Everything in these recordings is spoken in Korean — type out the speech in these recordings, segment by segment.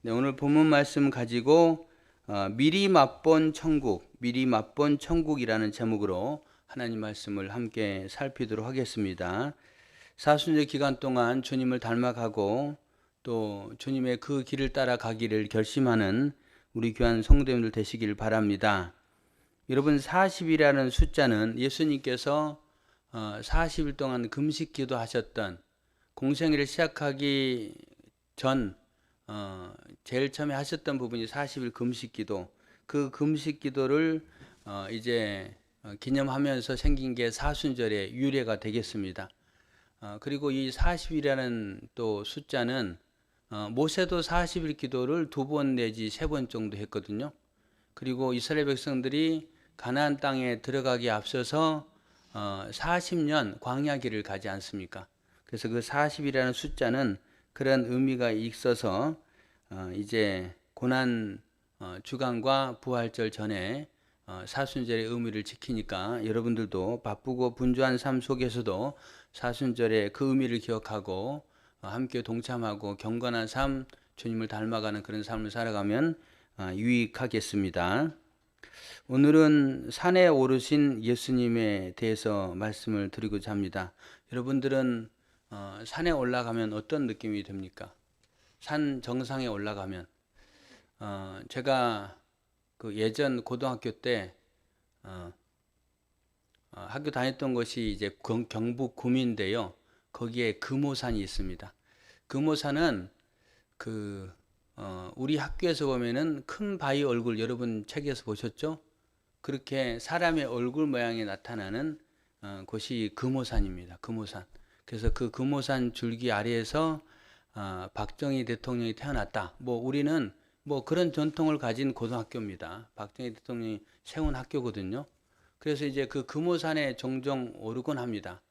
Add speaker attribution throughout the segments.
Speaker 1: 네, 오늘 본문 말씀 가지고 미리 맛본 천국, 미리 맛본 천국이라는 제목으로 하나님 말씀을 함께 살피도록 하겠습니다. 사순절 기간 동안 주님을 닮아가고 또 주님의 그 길을 따라가기를 결심하는 우리 귀한 성도님들 되시길 바랍니다. 여러분, 40이라는 숫자는 예수님께서 40일 동안 금식 기도하셨던 공생애를 시작하기 전 제일 처음에 하셨던 부분이 40일 금식기도, 그 금식기도를 이제 기념하면서 생긴 게 사순절의 유래가 되겠습니다. 그리고 이 40일이라는 또 숫자는 모세도 40일 기도를 2번 내지 3번 정도 했거든요. 그리고 이스라엘 백성들이 가나안 땅에 들어가기 앞서서 40년 광야길을 가지 않습니까? 그래서 그 40이라는 숫자는 그런 의미가 있어서 이제 고난 주간과 부활절 전에 사순절의 의미를 지키니까 여러분들도 바쁘고 분주한 삶 속에서도 사순절의 그 의미를 기억하고 함께 동참하고 경건한 삶, 주님을 닮아가는 그런 삶을 살아가면 유익하겠습니다. 오늘은 산에 오르신 예수님에 대해서 말씀을 드리고자 합니다. 여러분들은 산에 올라가면 어떤 느낌이 듭니까? 산 정상에 올라가면 제가 그 예전 고등학교 때 학교 다녔던 곳이 이제 경북 구미인데요. 거기에 금오산이 있습니다. 금오산은 그 우리 학교에서 보면은 큰 바위 얼굴, 여러분 책에서 보셨죠? 그렇게 사람의 얼굴 모양이 나타나는 곳이 금오산입니다. 금오산. 그래서 그 금오산 줄기 아래에서 박정희 대통령이 태어났다. 뭐 우리는 뭐 그런 전통을 가진 고등학교입니다. 박정희 대통령이 세운 학교거든요. 그래서 이제 그 금오산에 종종 오르곤 합니다.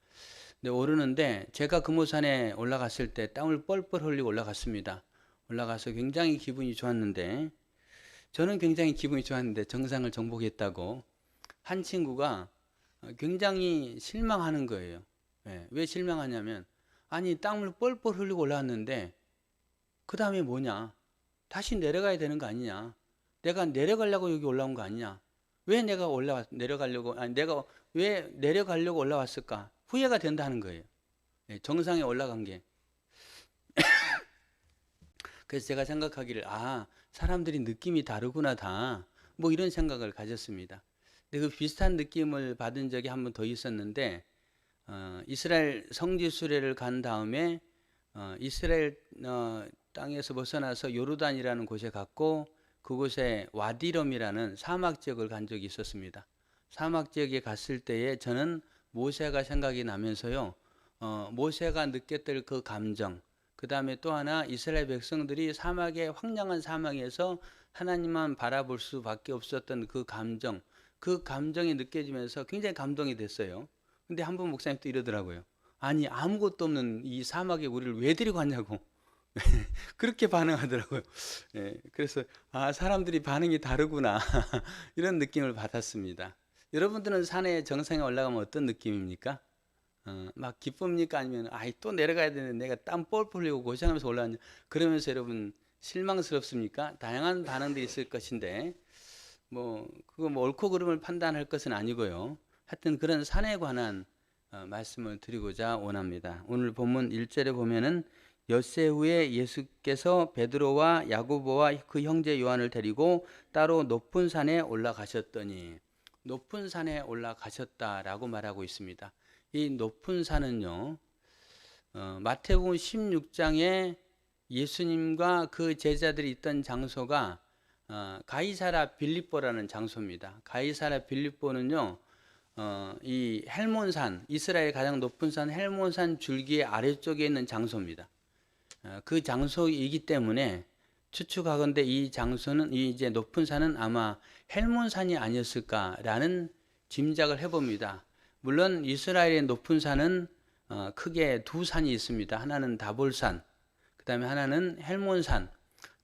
Speaker 1: 근데 오르는데 제가 금오산에 올라갔을 때 땀을 뻘뻘 흘리고 올라갔습니다. 올라가서 굉장히 기분이 좋았는데, 저는 굉장히 기분이 좋았는데 정상을 정복했다고 한 친구가 굉장히 실망하는 거예요. 왜 실망하냐면, 아니 땀을 뻘뻘 흘리고 올라왔는데 그 다음에 뭐냐, 다시 내려가야 되는 거 아니냐, 내가 내려가려고 여기 올라온 거 아니냐, 왜 내가 내려가려고, 아니 내가 왜 내려가려고 올라왔을까, 후회가 된다는 거예요. 정상에 올라간 게. 그래서 제가 생각하기를, 사람들이 느낌이 다르구나 다, 뭐 이런 생각을 가졌습니다. 근데 그 비슷한 느낌을 받은 적이 한 번 더 있었는데, 이스라엘 성지 수레를 간 다음에 이스라엘 땅에서 벗어나서 요르단이라는 곳에 갔고, 그곳에 와디럼이라는 사막 지역을 간 적이 있었습니다. 사막 지역에 갔을 때에 저는 모세가 생각이 나면서요, 모세가 느꼈던 그 감정, 그 다음에 또 하나 이스라엘 백성들이 사막의 황량한 사막에서 하나님만 바라볼 수밖에 없었던 그 감정, 그 감정이 느껴지면서 굉장히 감동이 됐어요. 근데 한 분 목사님 또 이러더라고요. 아니 아무것도 없는 이 사막에 우리를 왜 데리고 왔냐고. 그렇게 반응하더라고요. 그래서 사람들이 반응이 다르구나 이런 느낌을 받았습니다. 여러분들은 산에 정상에 올라가면 어떤 느낌입니까? 막 기쁩니까? 아니면 또 내려가야 되는데 내가 땀 뻘뻘 흘리고 고생하면서 올라왔냐, 그러면서 여러분 실망스럽습니까? 다양한 반응들이 있을 것인데 뭐 그거 뭐 옳고 그름을 판단할 것은 아니고요. 하여튼 그런 산에 관한 말씀을 드리고자 원합니다. 오늘 본문 1절에 보면은 엿새 후에 예수께서 베드로와 야고보와 그 형제 요한을 데리고 따로 높은 산에 올라가셨더니, 높은 산에 올라가셨다라고 말하고 있습니다. 이 높은 산은요, 마태복음 16장에 예수님과 그 제자들이 있던 장소가 가이사라 빌립보라는 장소입니다. 가이사라 빌립보는요, 이 헬몬산, 이스라엘 가장 높은 산 헬몬산 줄기의 아래쪽에 있는 장소입니다. 그 장소이기 때문에 추측하건대 이 장소는, 이 이제 높은 산은 아마 헬몬산이 아니었을까라는 짐작을 해봅니다. 물론 이스라엘의 높은 산은 크게 두 산이 있습니다. 하나는 다볼산, 그 다음에 하나는 헬몬산.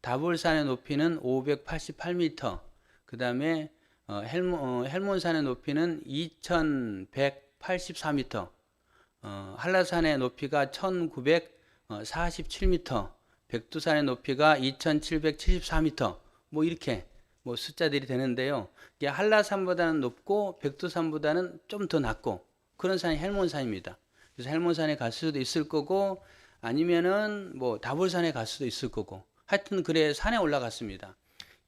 Speaker 1: 다볼산의 높이는 588m, 그 다음에 헬몬산의 높이는 2184m, 한라산의 높이가 1947m, 백두산의 높이가 2774m 뭐 이렇게 뭐 숫자들이 되는데요. 이게 한라산보다는 높고 백두산보다는 좀 더 낮고 그런 산이 헬몬산입니다. 그래서 헬몬산에 갈 수도 있을 거고 아니면은 뭐 다볼산에 갈 수도 있을 거고 하여튼 그래 산에 올라갔습니다.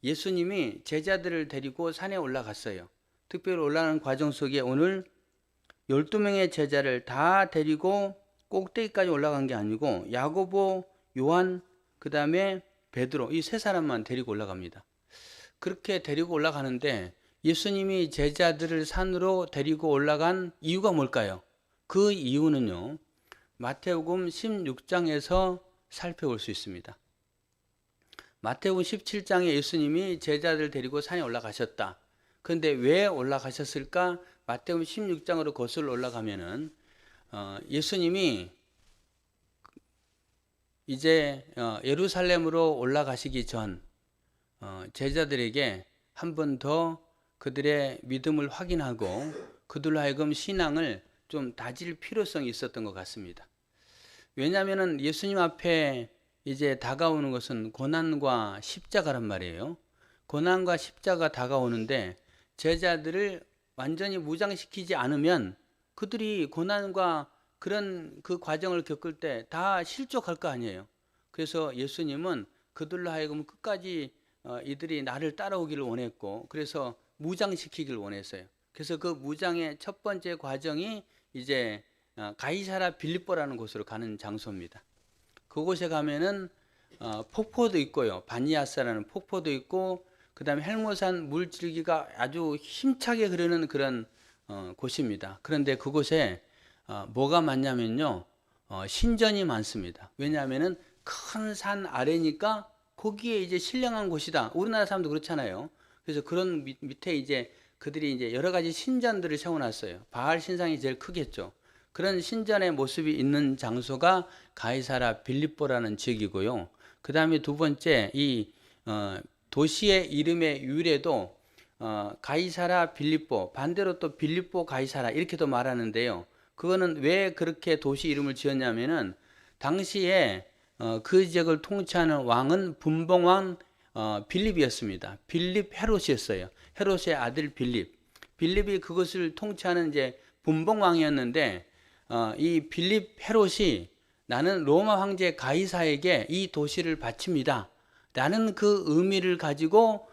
Speaker 1: 예수님이 제자들을 데리고 산에 올라갔어요. 특별히 올라가는 과정 속에 오늘 12명의 제자를 다 데리고 꼭대기까지 올라간 게 아니고 야고보, 요한, 그 다음에 베드로 이 세 사람만 데리고 올라갑니다. 그렇게 데리고 올라가는데 예수님이 제자들을 산으로 데리고 올라간 이유가 뭘까요? 그 이유는요. 마태복음 16장에서 살펴볼 수 있습니다. 마태복음 17장에 예수님이 제자들 데리고 산에 올라가셨다. 그런데 왜 올라가셨을까? 마태복음 16장으로 거슬러 올라가면은 예수님이 이제 예루살렘으로 올라가시기 전 제자들에게 한 번 더 그들의 믿음을 확인하고 그들로 하여금 신앙을 좀 다질 필요성이 있었던 것 같습니다. 왜냐하면 예수님 앞에 이제 다가오는 것은 고난과 십자가란 말이에요. 고난과 십자가 다가오는데 제자들을 완전히 무장시키지 않으면 그들이 고난과 그런 그 과정을 겪을 때 다 실족할 거 아니에요. 그래서 예수님은 그들로 하여금 끝까지 이들이 나를 따라오기를 원했고 그래서 무장시키기를 원했어요. 그래서 그 무장의 첫 번째 과정이 이제 가이사랴 빌립보라는 곳으로 가는 장소입니다. 그곳에 가면은 폭포도 있고요. 바니아스라는 폭포도 있고 그 다음에 헬모산 물줄기가 아주 힘차게 흐르는 그런 곳입니다. 그런데 그곳에 뭐가 많냐면요. 신전이 많습니다. 왜냐하면은 큰 산 아래니까 거기에 이제 신령한 곳이다. 우리나라 사람도 그렇잖아요. 그래서 그런 밑에 이제 그들이 이제 여러 가지 신전들을 세워놨어요. 바알 신상이 제일 크겠죠. 그런 신전의 모습이 있는 장소가 가이사랴 빌립보라는 지역이고요. 그 다음에 두 번째 이 도시의 이름의 유래도 가이사랴 빌립보 반대로 또 빌립보 가이사랴 이렇게도 말하는데요. 그거는 왜 그렇게 도시 이름을 지었냐면은 당시에 그 지역을 통치하는 왕은 분봉왕 빌립이었습니다. 빌립 헤롯이었어요. 헤롯의 아들 빌립. 빌립이 그것을 통치하는 이제 분봉왕이었는데 이 빌립 헤롯이 나는 로마 황제 가이사에게 이 도시를 바칩니다. 라는 그 의미를 가지고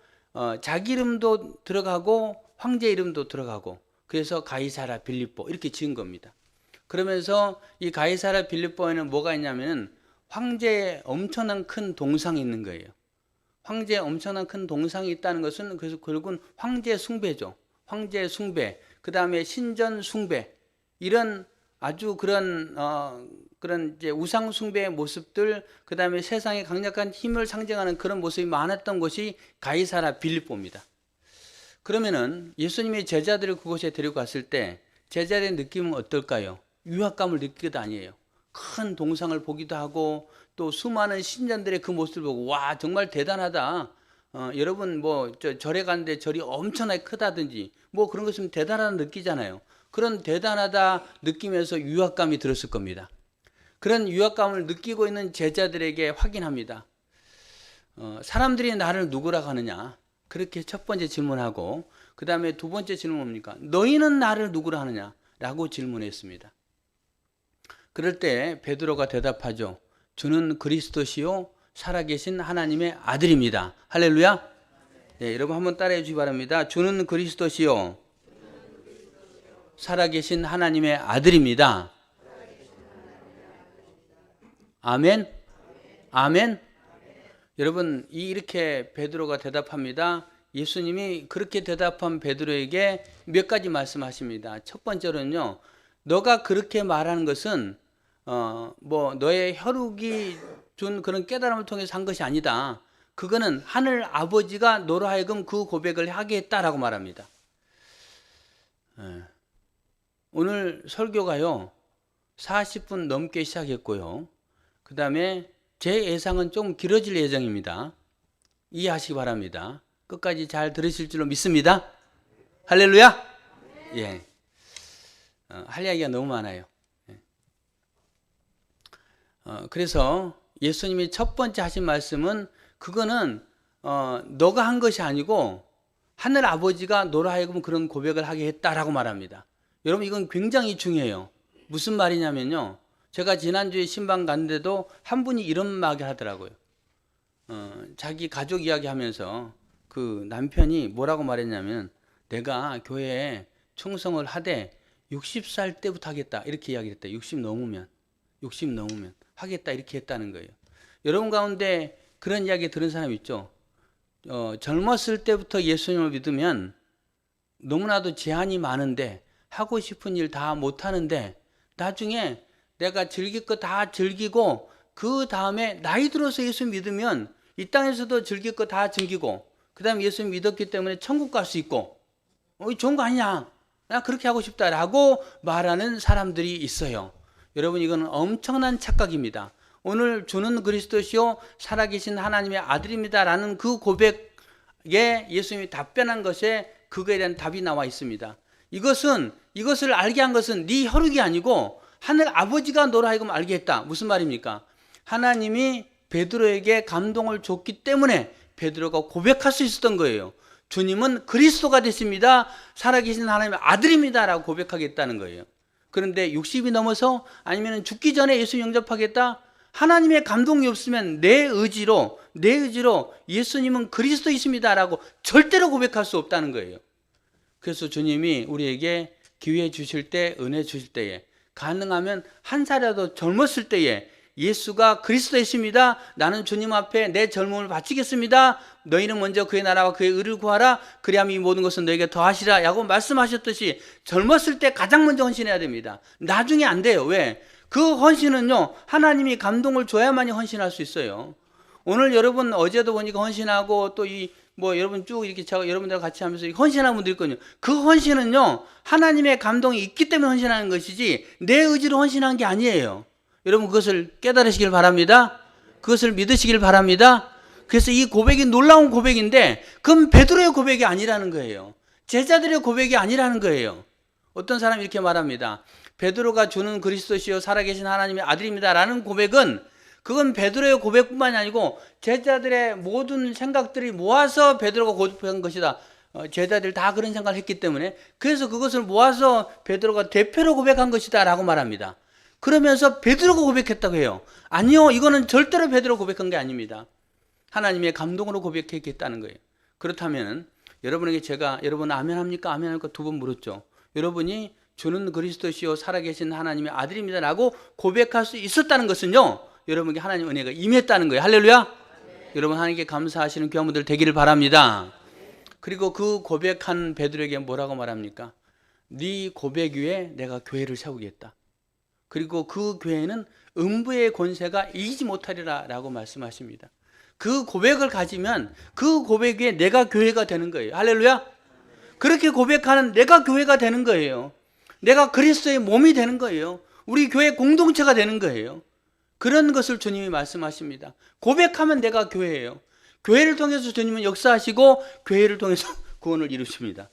Speaker 1: 자기 이름도 들어가고 황제 이름도 들어가고 그래서 가이사랴 빌립보 이렇게 지은 겁니다. 그러면서 이 가이사랴 빌립보에는 뭐가 있냐면은 황제의 엄청난 큰 동상이 있는 거예요. 황제의 엄청난 큰 동상이 있다는 것은 그래서 결국은 황제 숭배죠. 황제 숭배, 그 다음에 신전 숭배 이런 아주 그런 이제 우상 숭배의 모습들, 그 다음에 세상의 강력한 힘을 상징하는 그런 모습이 많았던 곳이 가이사랴 빌립보입니다. 그러면은 예수님이 제자들을 그곳에 데리고 갔을 때 제자들의 느낌은 어떨까요? 유학감을 느끼기도 아니에요. 큰 동상을 보기도 하고 또 수많은 신전들의 그 모습을 보고 와 정말 대단하다. 여러분 뭐 절에 가는데 절이 엄청나게 크다든지 뭐 그런 것이면 대단하다 느끼잖아요. 그런 대단하다 느끼면서 유학감이 들었을 겁니다. 그런 유학감을 느끼고 있는 제자들에게 확인합니다. 사람들이 나를 누구라고 하느냐? 그렇게 첫 번째 질문하고 그 다음에 두 번째 질문은 뭡니까? 너희는 나를 누구라 하느냐? 라고 질문했습니다. 그럴 때 베드로가 대답하죠. 주는 그리스도시요 살아계신 하나님의 아들입니다. 할렐루야. 네, 여러분 한번 따라해 주시기 바랍니다. 주는 그리스도시요 살아계신 하나님의 아들입니다. 아멘. 아멘. 여러분 이렇게 베드로가 대답합니다. 예수님이 그렇게 대답한 베드로에게 몇 가지 말씀하십니다. 첫 번째로는요. 너가 그렇게 말하는 것은 뭐 너의 혈육이 준 그런 깨달음을 통해서 한 것이 아니다. 그거는 하늘 아버지가 너로 하여금 그 고백을 하게 했다라고 말합니다. 오늘 설교가요 40분 넘게 시작했고요. 그 다음에 제 예상은 좀 길어질 예정입니다. 이해하시기 바랍니다. 끝까지 잘 들으실 줄로 믿습니다. 할렐루야. 예. 할 이야기가 너무 많아요. 그래서 예수님이 첫 번째 하신 말씀은 그거는 너가 한 것이 아니고 하늘 아버지가 너로 하여금 그런 고백을 하게 했다라고 말합니다. 여러분 이건 굉장히 중요해요. 무슨 말이냐면요. 제가 지난주에 신방 갔는데도 한 분이 이런 말을 하더라고요. 자기 가족 이야기하면서 그 남편이 뭐라고 말했냐면 내가 교회에 충성을 하되 60살 때부터 하겠다 이렇게 이야기를 했다. 60 넘으면 하겠다 이렇게 했다는 거예요. 여러분 가운데 그런 이야기 들은 사람 있죠? 젊었을 때부터 예수님을 믿으면 너무나도 제한이 많은데 하고 싶은 일 다 못하는데 나중에 내가 즐길 거 다 즐기고 그 다음에 나이 들어서 예수 믿으면 이 땅에서도 즐길 거 다 즐기고 그 다음에 예수 믿었기 때문에 천국 갈 수 있고 좋은 거 아니냐, 나 그렇게 하고 싶다라고 말하는 사람들이 있어요. 여러분 이건 엄청난 착각입니다. 오늘 주는 그리스도시요 살아계신 하나님의 아들입니다라는 그 고백에 예수님이 답변한 것에 그거에 대한 답이 나와 있습니다. 이것을 알게 한 것은 네 혈육이 아니고 하늘 아버지가 너로 하여금 알게 했다. 무슨 말입니까? 하나님이 베드로에게 감동을 줬기 때문에 베드로가 고백할 수 있었던 거예요. 주님은 그리스도가 됐습니다. 살아계신 하나님의 아들입니다라고 고백하겠다는 거예요. 그런데 60이 넘어서 아니면 죽기 전에 예수 영접하겠다? 하나님의 감동이 없으면 내 의지로 예수님은 그리스도이십니다라고 절대로 고백할 수 없다는 거예요. 그래서 주님이 우리에게 기회 주실 때, 은혜 주실 때에 가능하면 한 살이라도 젊었을 때에 예수가 그리스도이십니다. 나는 주님 앞에 내 젊음을 바치겠습니다. 너희는 먼저 그의 나라와 그의 의를 구하라. 그리하면 이 모든 것은 너에게 더하시라. 라고 말씀하셨듯이 젊었을 때 가장 먼저 헌신해야 됩니다. 나중에 안 돼요. 왜? 그 헌신은요, 하나님이 감동을 줘야만이 헌신할 수 있어요. 오늘 여러분 어제도 보니까 헌신하고 또 여러분 쭉 이렇게 여러분들과 같이 하면서 헌신하는 분들 있거든요. 그 헌신은요, 하나님의 감동이 있기 때문에 헌신하는 것이지 내 의지로 헌신한 게 아니에요. 여러분 그것을 깨달으시길 바랍니다. 그것을 믿으시길 바랍니다. 그래서 이 고백이 놀라운 고백인데 그건 베드로의 고백이 아니라는 거예요. 제자들의 고백이 아니라는 거예요. 어떤 사람이 이렇게 말합니다. 베드로가 주는 그리스도시요 살아계신 하나님의 아들입니다라는 고백은 그건 베드로의 고백뿐만이 아니고 제자들의 모든 생각들이 모아서 베드로가 고백한 것이다. 제자들 다 그런 생각을 했기 때문에 그래서 그것을 모아서 베드로가 대표로 고백한 것이다 라고 말합니다. 그러면서 베드로가 고백했다고 해요. 아니요, 이거는 절대로 베드로 고백한 게 아닙니다. 하나님의 감동으로 고백했겠다는 거예요. 그렇다면 여러분에게 제가 여러분 아멘 합니까? 아멘 합니까? 두 번 물었죠. 여러분이 주는 그리스도시요 살아계신 하나님의 아들입니다 라고 고백할 수 있었다는 것은요, 여러분에게 하나님의 은혜가 임했다는 거예요. 할렐루야. 네. 여러분 하나님께 감사하시는 귀한 분들 되기를 바랍니다. 그리고 그 고백한 베드로에게 뭐라고 말합니까? 네 고백 위에 내가 교회를 세우겠다. 그리고 그 교회는 음부의 권세가 이기지 못하리라 라고 말씀하십니다. 그 고백을 가지면 그 고백 위에 내가 교회가 되는 거예요. 할렐루야. 그렇게 고백하는 내가 교회가 되는 거예요. 내가 그리스도의 몸이 되는 거예요. 우리 교회 공동체가 되는 거예요. 그런 것을 주님이 말씀하십니다. 고백하면 내가 교회예요. 교회를 통해서 주님은 역사하시고 교회를 통해서 구원을 이루십니다.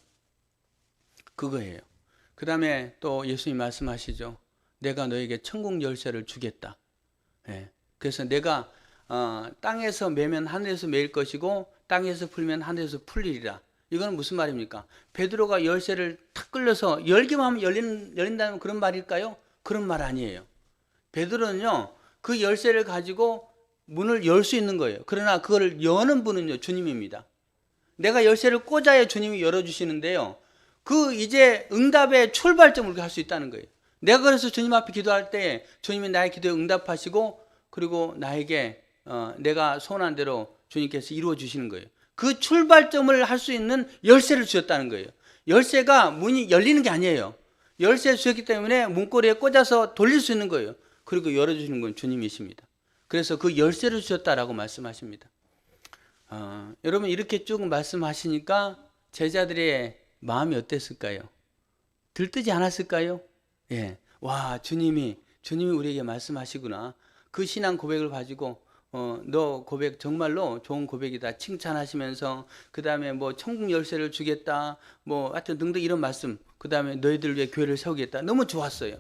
Speaker 1: 그거예요. 그 다음에 또 예수님이 말씀하시죠. 내가 너에게 천국 열쇠를 주겠다. 네. 그래서 내가 땅에서 매면 하늘에서 매일 것이고 땅에서 풀면 하늘에서 풀리리라. 이건 무슨 말입니까? 베드로가 열쇠를 탁 끌려서 열기만 하면 열린다는 그런 말일까요? 그런 말 아니에요. 베드로는요, 그 열쇠를 가지고 문을 열 수 있는 거예요. 그러나 그걸 여는 분은요, 주님입니다. 내가 열쇠를 꽂아야 주님이 열어주시는데요. 그 이제 응답의 출발점을 할 수 있다는 거예요. 내가 그래서 주님 앞에 기도할 때 주님이 나의 기도에 응답하시고 그리고 나에게 내가 소원한 대로 주님께서 이루어 주시는 거예요. 그 출발점을 할 수 있는 열쇠를 주셨다는 거예요. 열쇠가 문이 열리는 게 아니에요. 열쇠 주셨기 때문에 문고리에 꽂아서 돌릴 수 있는 거예요. 그리고 열어주시는 건 주님이십니다. 그래서 그 열쇠를 주셨다라고 말씀하십니다. 여러분 이렇게 쭉 말씀하시니까 제자들의 마음이 어땠을까요? 들뜨지 않았을까요? 예. 와, 주님이 우리에게 말씀하시구나. 그 신앙 고백을 가지고 너 고백 정말로 좋은 고백이다 칭찬하시면서 그 다음에 뭐 천국 열쇠를 주겠다 뭐 하여튼 등등 이런 말씀, 그 다음에 너희들 위해 교회를 세우겠다. 너무 좋았어요.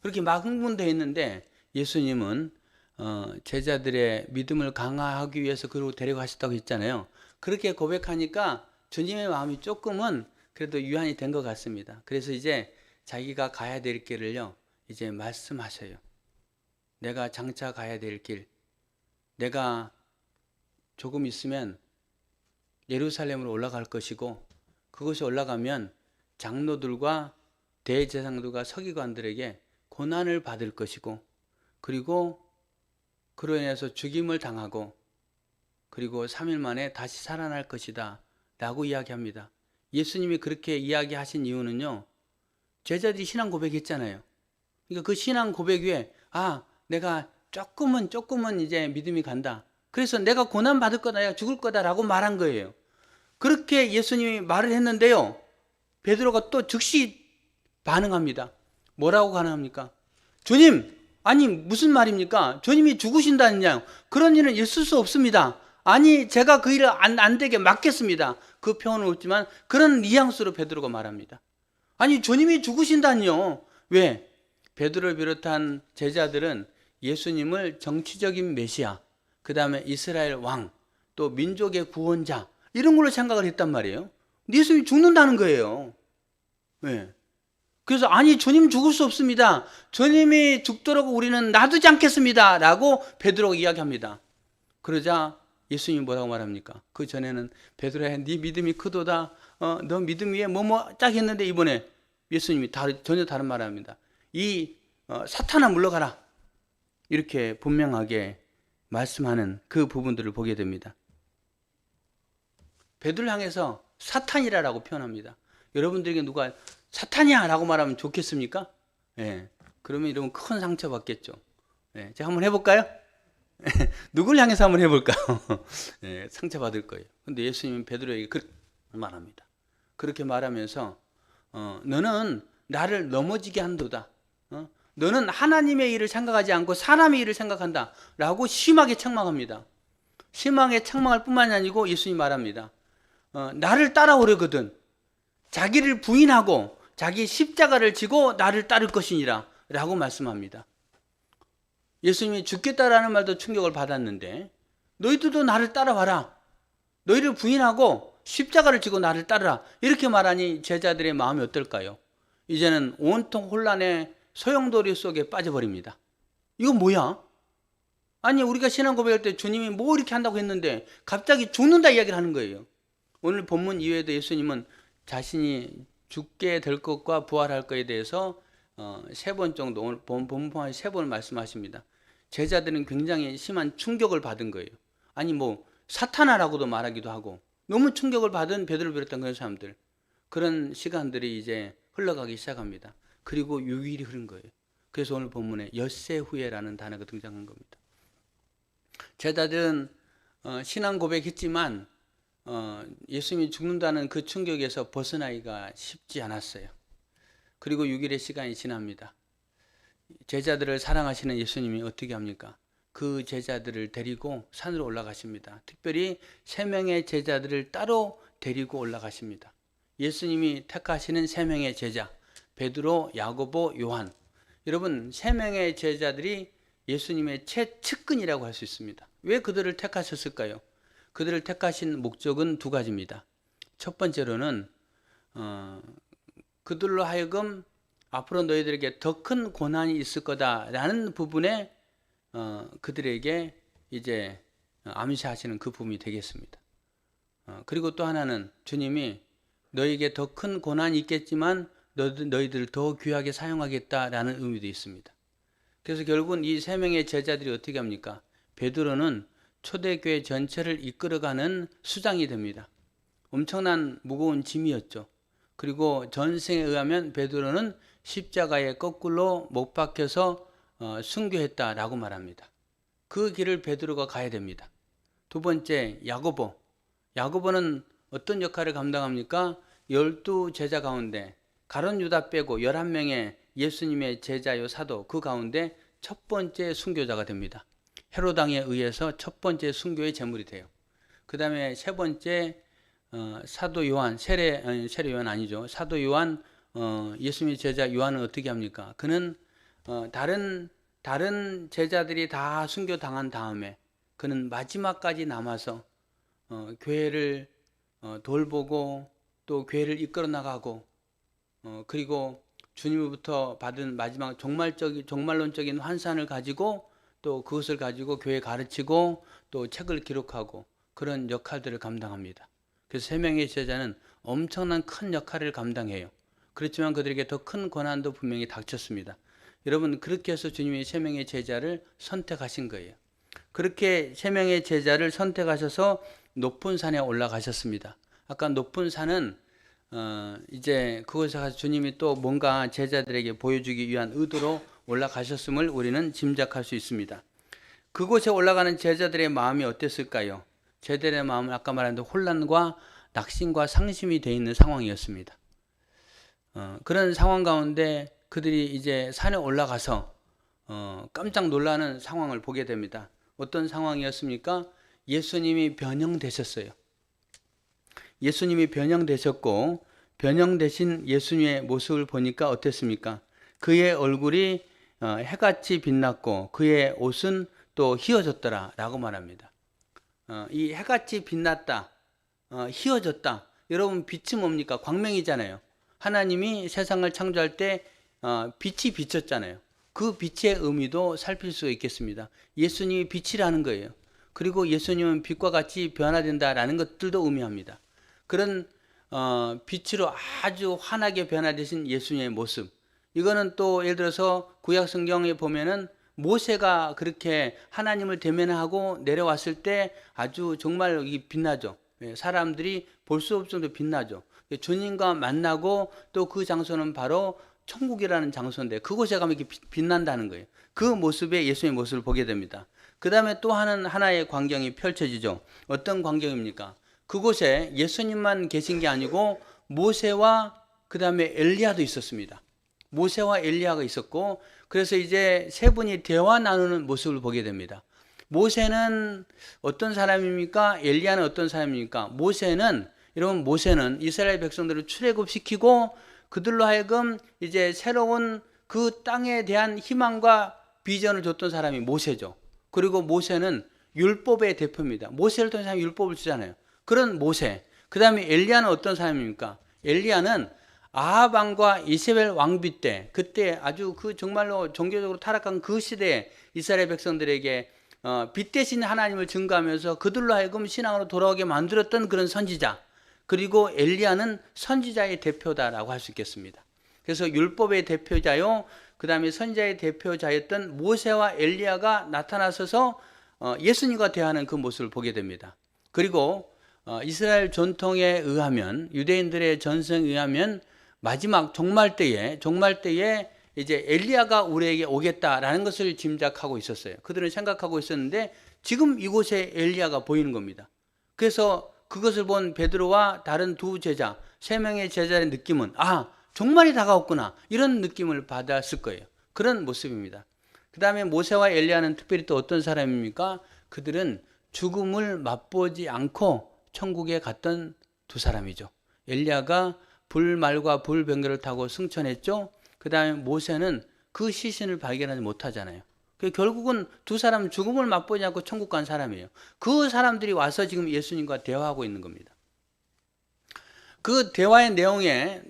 Speaker 1: 그렇게 막 흥분되어 있는데 예수님은 제자들의 믿음을 강화하기 위해서 그리고 데려가셨다고 했잖아요. 그렇게 고백하니까 주님의 마음이 조금은 그래도 유한이 된 것 같습니다. 그래서 이제 자기가 가야 될 길을요, 이제 말씀하셔요. 내가 장차 가야 될 길, 내가 조금 있으면 예루살렘으로 올라갈 것이고, 그것이 올라가면 장로들과 대제사장들과 서기관들에게 고난을 받을 것이고, 그리고 그로 인해서 죽임을 당하고, 그리고 3일 만에 다시 살아날 것이다 라고 이야기합니다. 예수님이 그렇게 이야기하신 이유는요, 제자들이 신앙 고백했잖아요. 그러니까 그 신앙 고백 위에 내가 조금은 이제 믿음이 간다. 그래서 내가 고난 받을 거다, 내가 죽을 거다라고 말한 거예요. 그렇게 예수님이 말을 했는데요, 베드로가 또 즉시 반응합니다. 뭐라고 반응합니까? 주님, 아니 무슨 말입니까? 주님이 죽으신다느냐? 그런 일은 있을 수 없습니다. 아니 제가 그 일을 안 되게 막겠습니다. 그 표현은 없지만 그런 뉘앙스로 베드로가 말합니다. 아니 주님이 죽으신다니요. 왜? 베드로를 비롯한 제자들은 예수님을 정치적인 메시아, 그 다음에 이스라엘 왕, 또 민족의 구원자, 이런 걸로 생각을 했단 말이에요. 예수님이 죽는다는 거예요. 왜? 그래서 아니 주님 죽을 수 없습니다. 주님이 죽도록 우리는 놔두지 않겠습니다 라고 베드로가 이야기합니다. 그러자 예수님이 뭐라고 말합니까? 그 전에는 베드로야 네 믿음이 크도다, 너 믿음 위에 딱 했는데 이번에 예수님이 전혀 다른 말을 합니다. 이 사탄아 물러가라, 이렇게 분명하게 말씀하는 그 부분들을 보게 됩니다. 베드로를 향해서 사탄이라고 표현합니다. 여러분들에게 누가 사탄이야 라고 말하면 좋겠습니까? 예. 그러면 이러면 큰 상처 받겠죠. 예. 제가 한번 해볼까요? 누굴 향해서 한번 해볼까요? 예. 상처 받을 거예요. 근데 예수님은 베드로에게 그렇게 말합니다. 그렇게 말하면서 너는 나를 넘어지게 한도다. 너는 하나님의 일을 생각하지 않고 사람의 일을 생각한다 라고 심하게 책망합니다. 심하게 책망할 뿐만이 아니고 예수님이 말합니다. 나를 따라오려거든 자기를 부인하고 자기 십자가를 지고 나를 따를 것이니라 라고 말씀합니다. 예수님이 죽겠다라는 말도 충격을 받았는데 너희들도 나를 따라와라, 너희를 부인하고 십자가를 지고 나를 따르라, 이렇게 말하니 제자들의 마음이 어떨까요? 이제는 온통 혼란의 소용돌이 속에 빠져버립니다. 이건 뭐야? 아니 우리가 신앙 고백할 때 주님이 뭐 이렇게 한다고 했는데 갑자기 죽는다 이야기를 하는 거예요. 오늘 본문 이외에도 예수님은 자신이 죽게 될 것과 부활할 것에 대해서 3번 정도, 오늘 본문에 3번을 말씀하십니다. 제자들은 굉장히 심한 충격을 받은 거예요. 아니 뭐 사탄아라고도 말하기도 하고 너무 충격을 받은 베드로를 비롯한 그런 사람들, 그런 시간들이 이제 흘러가기 시작합니다. 그리고 6일이 흐른 거예요. 그래서 오늘 본문에 엿새 후에라는 단어가 등장한 겁니다. 제자들은 신앙 고백했지만 예수님이 죽는다는 그 충격에서 벗어나기가 쉽지 않았어요. 그리고 6일의 시간이 지납니다. 제자들을 사랑하시는 예수님이 어떻게 합니까? 그 제자들을 데리고 산으로 올라가십니다. 특별히 3명의 제자들을 따로 데리고 올라가십니다. 예수님이 택하시는 3명의 제자, 베드로, 야고보, 요한. 여러분 3명의 제자들이 예수님의 최측근이라고 할 수 있습니다. 왜 그들을 택하셨을까요? 그들을 택하신 목적은 2가지입니다. 첫 번째로는 그들로 하여금 앞으로 너희들에게 더 큰 고난이 있을 거다라는 부분에 그들에게 이제 암시하시는 그 부분이 되겠습니다. 그리고 또 하나는 주님이 너희에게 더 큰 고난이 있겠지만 너희들을 더 귀하게 사용하겠다라는 의미도 있습니다. 그래서 결국은 이 3명의 제자들이 어떻게 합니까? 베드로는 초대교회 전체를 이끌어가는 수장이 됩니다. 엄청난 무거운 짐이었죠. 그리고 전생에 의하면 베드로는 십자가에 거꾸로 못 박혀서 순교했다라고 말합니다. 그 길을 베드로가 가야 됩니다. 2번째 야고보. 야고보는 어떤 역할을 감당합니까? 12제자 가운데 가룟 유다 빼고 11명의 예수님의 제자요 사도, 그 가운데 첫 번째 순교자가 됩니다. 헤로당에 의해서 첫 번째 순교의 제물이 돼요. 그 다음에 3번째 사도 요한, 세례 요한 아니죠. 사도 요한, 예수님의 제자 요한은 어떻게 합니까? 그는 다른 다른 제자들이 다 순교당한 다음에 그는 마지막까지 남아서 교회를 돌보고 또 교회를 이끌어 나가고 그리고 주님으로부터 받은 마지막 종말론적인 환산을 가지고 또 그것을 가지고 교회 가르치고 또 책을 기록하고 그런 역할들을 감당합니다. 그래서 세 명의 제자는 엄청난 큰 역할을 감당해요. 그렇지만 그들에게 더 큰 고난도 분명히 닥쳤습니다. 여러분, 그렇게 해서 주님이 세 명의 제자를 선택하신 거예요. 그렇게 세 명의 제자를 선택하셔서 높은 산에 올라가셨습니다. 아까 높은 산은 이제 그곳에 가서 주님이 또 뭔가 제자들에게 보여주기 위한 의도로 올라가셨음을 우리는 짐작할 수 있습니다. 그곳에 올라가는 제자들의 마음이 어땠을까요? 제자들의 마음은 아까 말한 대로 혼란과 낙심과 상심이 되어 있는 상황이었습니다. 그런 상황 가운데 그들이 이제 산에 올라가서 깜짝 놀라는 상황을 보게 됩니다. 어떤 상황이었습니까? 예수님이 변형되셨어요. 예수님이 변형되셨고 변형되신 예수님의 모습을 보니까 어땠습니까? 그의 얼굴이 해같이 빛났고 그의 옷은 또 휘어졌더라 라고 말합니다. 이 해같이 빛났다, 휘어졌다. 여러분, 빛이 뭡니까? 광명이잖아요. 하나님이 세상을 창조할 때 빛이 비쳤잖아요. 그 빛의 의미도 살필 수 있겠습니다. 예수님이 빛이라는 거예요. 그리고 예수님은 빛과 같이 변화된다라는 것들도 의미합니다. 그런 빛으로 아주 환하게 변화되신 예수님의 모습, 이거는 또 예를 들어서 구약 성경에 보면은 모세가 그렇게 하나님을 대면하고 내려왔을 때 아주 정말 빛나죠. 사람들이 볼 수 없을 정도로 빛나죠. 주님과 만나고 또 그 장소는 바로 천국이라는 장소인데 그곳에 가면 이렇게 빛난다는 거예요. 그 모습에 예수님의 모습을 보게 됩니다. 그 다음에 또 하나의 광경이 펼쳐지죠. 어떤 광경입니까? 그곳에 예수님만 계신 게 아니고 모세와 그 다음에 엘리야도 있었습니다. 모세와 엘리야가 있었고, 그래서 이제 세 분이 대화 나누는 모습을 보게 됩니다. 모세는 어떤 사람입니까? 엘리야는 어떤 사람입니까? 모세는 이스라엘 백성들을 출애굽시키고 그들로 하여금 이제 새로운 그 땅에 대한 희망과 비전을 줬던 사람이 모세죠. 그리고 모세는 율법의 대표입니다. 모세를 통해서 율법을 주잖아요. 그런 모세. 그 다음에 엘리야는 어떤 사람입니까? 엘리야는 아합 왕과 이세벨 왕비 때, 그때 아주 그 정말로 종교적으로 타락한 그 시대에 이스라엘 백성들에게 빛 대신 하나님을 증거하면서 그들로 하여금 신앙으로 돌아오게 만들었던 그런 선지자. 그리고 엘리야는 선지자의 대표다라고 할 수 있겠습니다. 그래서 율법의 대표자요, 그 다음에 선지자의 대표자였던 모세와 엘리야가 나타나서서 예수님과 대하는 그 모습을 보게 됩니다. 그리고 이스라엘 전통에 의하면, 유대인들의 전성에 의하면 마지막 종말 때에 이제 엘리야가 우리에게 오겠다라는 것을 짐작하고 있었어요. 그들은 생각하고 있었는데 지금 이곳에 엘리야가 보이는 겁니다. 그래서 그것을 본 베드로와 다른 두 제자, 세 명의 제자의 느낌은 종말이 다가왔구나, 이런 느낌을 받았을 거예요. 그런 모습입니다. 그 다음에 모세와 엘리야는 특별히 또 어떤 사람입니까? 그들은 죽음을 맛보지 않고 천국에 갔던 두 사람이죠. 엘리야가 불말과 불병거를 타고 승천했죠. 그 다음에 모세는 그 시신을 발견하지 못하잖아요. 결국은 두 사람은 죽음을 맛보지 않고 천국 간 사람이에요. 그 사람들이 와서 지금 예수님과 대화하고 있는 겁니다. 그 대화의 내용에